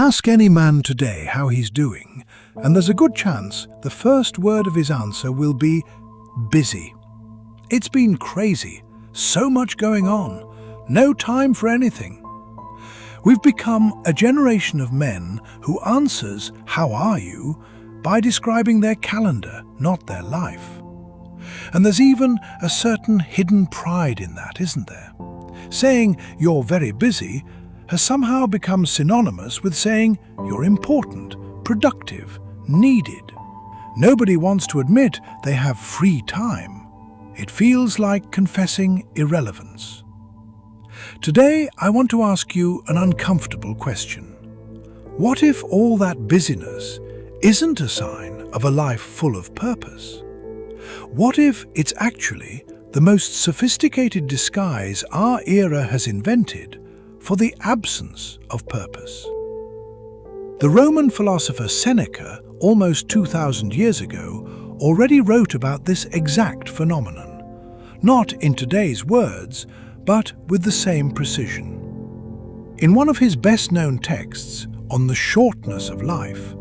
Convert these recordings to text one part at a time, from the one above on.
Ask any man today how he's doing, and there's a good chance the first word of his answer will be busy. It's been crazy, so much going on, no time for anything. We've become a generation of men who answers "How are you?" by describing their calendar, not their life. And there's even a certain hidden pride in that, isn't there? Saying "you're very busy" has somehow become synonymous with saying you're important, productive, needed. Nobody wants to admit they have free time. It feels like confessing irrelevance. Today, I want to ask you an uncomfortable question. What if all that busyness isn't a sign of a life full of purpose? What if it's actually the most sophisticated disguise our era has invented for the absence of purpose? The Roman philosopher Seneca, almost 2,000 years ago, already wrote about this exact phenomenon, not in today's words, but with the same precision. In one of his best-known texts on the shortness of life,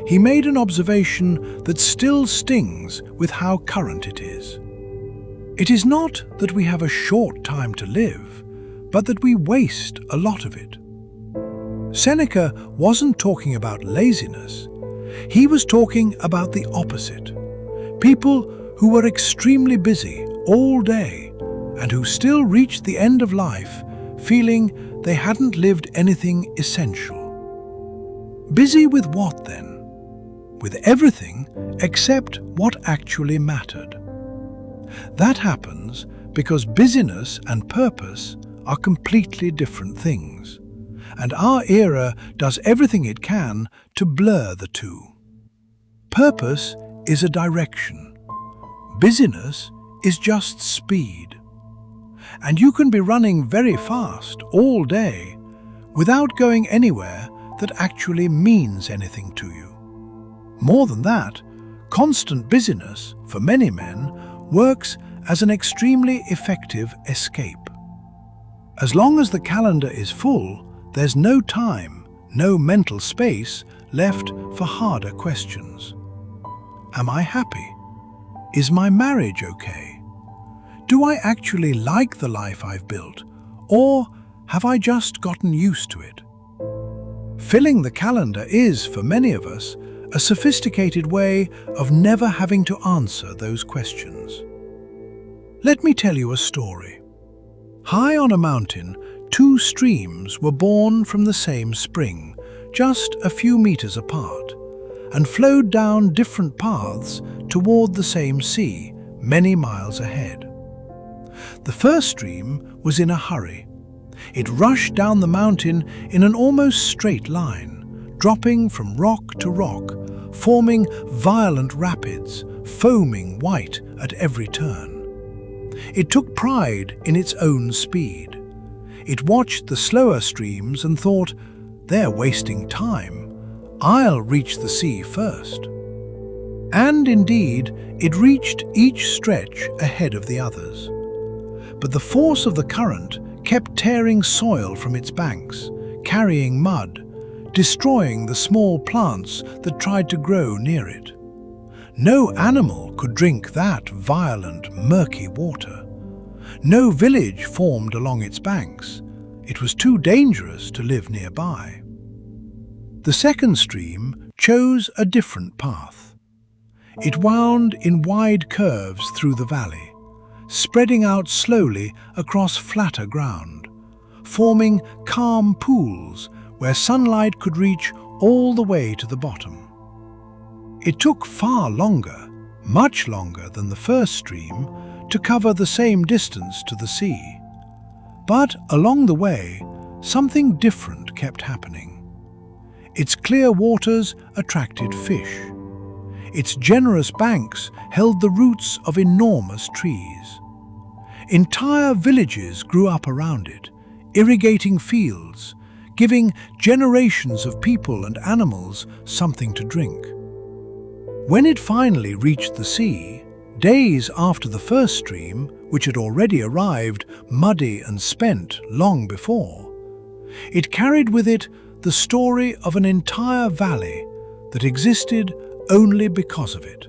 he made an observation that still stings with how current it is. It is not that we have a short time to live, but that we waste a lot of it. Seneca wasn't talking about laziness. He was talking about the opposite. People who were extremely busy all day and who still reached the end of life feeling they hadn't lived anything essential. Busy with what then? With everything except what actually mattered. That happens because busyness and purpose are completely different things, and our era does everything it can to blur the two. Purpose is a direction. Busyness is just speed. And you can be running very fast all day without going anywhere that actually means anything to you. More than that, constant busyness, for many men, works as an extremely effective escape. As long as the calendar is full, there's no time, no mental space left for harder questions. Am I happy? Is my marriage okay? Do I actually like the life I've built, or have I just gotten used to it? Filling the calendar is, for many of us, a sophisticated way of never having to answer those questions. Let me tell you a story. High on a mountain, two streams were born from the same spring, just a few meters apart, and flowed down different paths toward the same sea, many miles ahead. The first stream was in a hurry. It rushed down the mountain in an almost straight line, dropping from rock to rock, forming violent rapids, foaming white at every turn. It took pride in its own speed. It watched the slower streams and thought, "They're wasting time. I'll reach the sea first." And indeed, it reached each stretch ahead of the others. But the force of the current kept tearing soil from its banks, carrying mud, destroying the small plants that tried to grow near it. No animal could drink that violent, murky water. No village formed along its banks. It was too dangerous to live nearby. The second stream chose a different path. It wound in wide curves through the valley, spreading out slowly across flatter ground, forming calm pools where sunlight could reach all the way to the bottom. It took far longer, much longer than the first stream, to cover the same distance to the sea. But along the way, something different kept happening. Its clear waters attracted fish. Its generous banks held the roots of enormous trees. Entire villages grew up around it, irrigating fields, giving generations of people and animals something to drink. When it finally reached the sea, days after the first stream, which had already arrived muddy and spent long before, it carried with it the story of an entire valley that existed only because of it.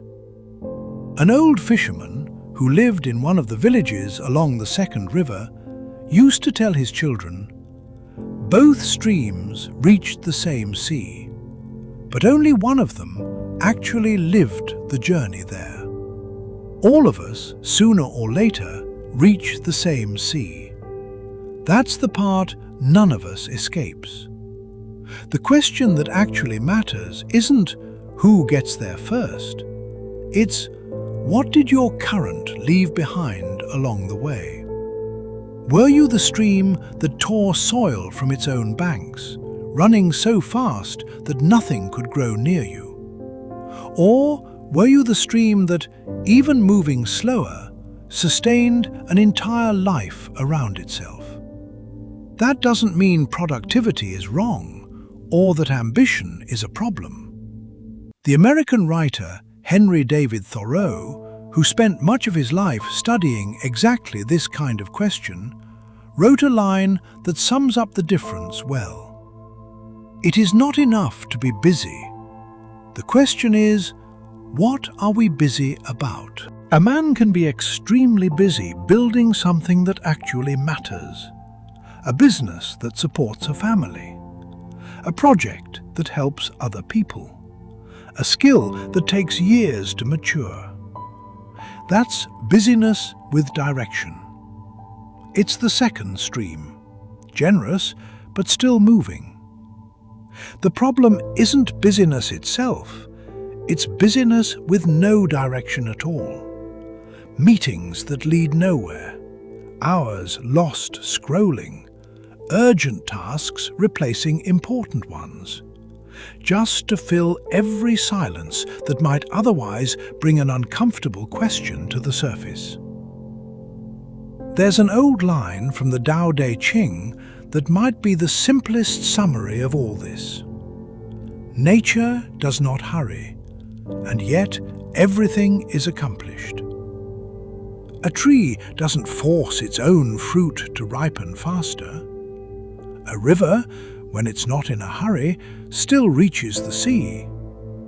An old fisherman who lived in one of the villages along the Second River used to tell his children, both streams reached the same sea, but only one of them actually lived the journey there. All of us, sooner or later, reach the same sea. That's the part none of us escapes. The question that actually matters isn't who gets there first. It's what did your current leave behind along the way? Were you the stream that tore soil from its own banks, running so fast that nothing could grow near you? Or were you the stream that, even moving slower, sustained an entire life around itself? That doesn't mean productivity is wrong or that ambition is a problem. The American writer Henry David Thoreau, who spent much of his life studying exactly this kind of question, wrote a line that sums up the difference well. It is not enough to be busy. The question is, what are we busy about? A man can be extremely busy building something that actually matters. A business that supports a family. A project that helps other people. A skill that takes years to mature. That's busyness with direction. It's the second stream, generous but still moving. The problem isn't busyness itself, it's busyness with no direction at all. Meetings that lead nowhere, hours lost scrolling, urgent tasks replacing important ones, just to fill every silence that might otherwise bring an uncomfortable question to the surface. There's an old line from the Tao Te Ching that might be the simplest summary of all this. Nature does not hurry, and yet everything is accomplished. A tree doesn't force its own fruit to ripen faster. A river, when it's not in a hurry, still reaches the sea.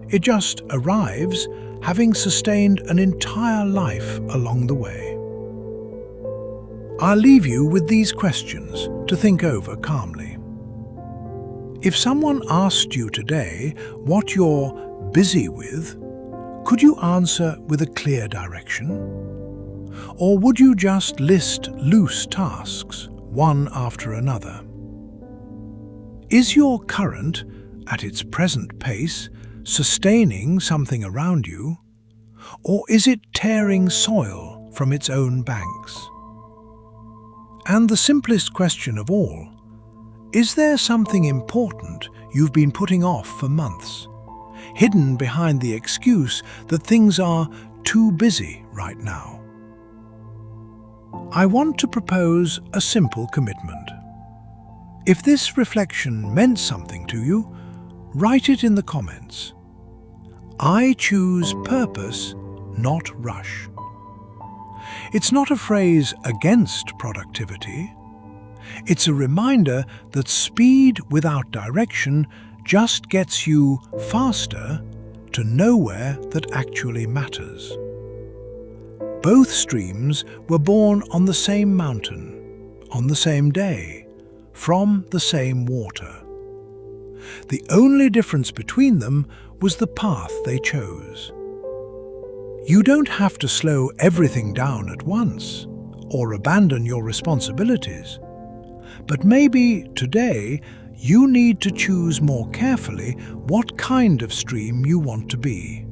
It just arrives, having sustained an entire life along the way. I'll leave you with these questions to think over calmly. If someone asked you today what you're busy with, could you answer with a clear direction? Or would you just list loose tasks, one after another? Is your current, at its present pace, sustaining something around you? Or is it tearing soil from its own banks? And the simplest question of all, is there something important you've been putting off for months, hidden behind the excuse that things are too busy right now? I want to propose a simple commitment. If this reflection meant something to you, write it in the comments. I choose purpose, not rush. It's not a phrase against productivity. It's a reminder that speed without direction just gets you faster to nowhere that actually matters. Both streams were born on the same mountain, on the same day, from the same water. The only difference between them was the path they chose. You don't have to slow everything down at once, or abandon your responsibilities. But maybe today you need to choose more carefully what kind of stream you want to be,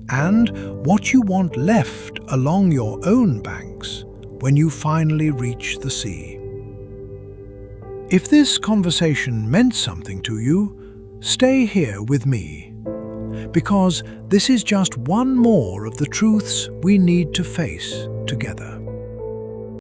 and what you want left along your own banks when you finally reach the sea. If this conversation meant something to you, stay here with me, because this is just one more of the truths we need to face together.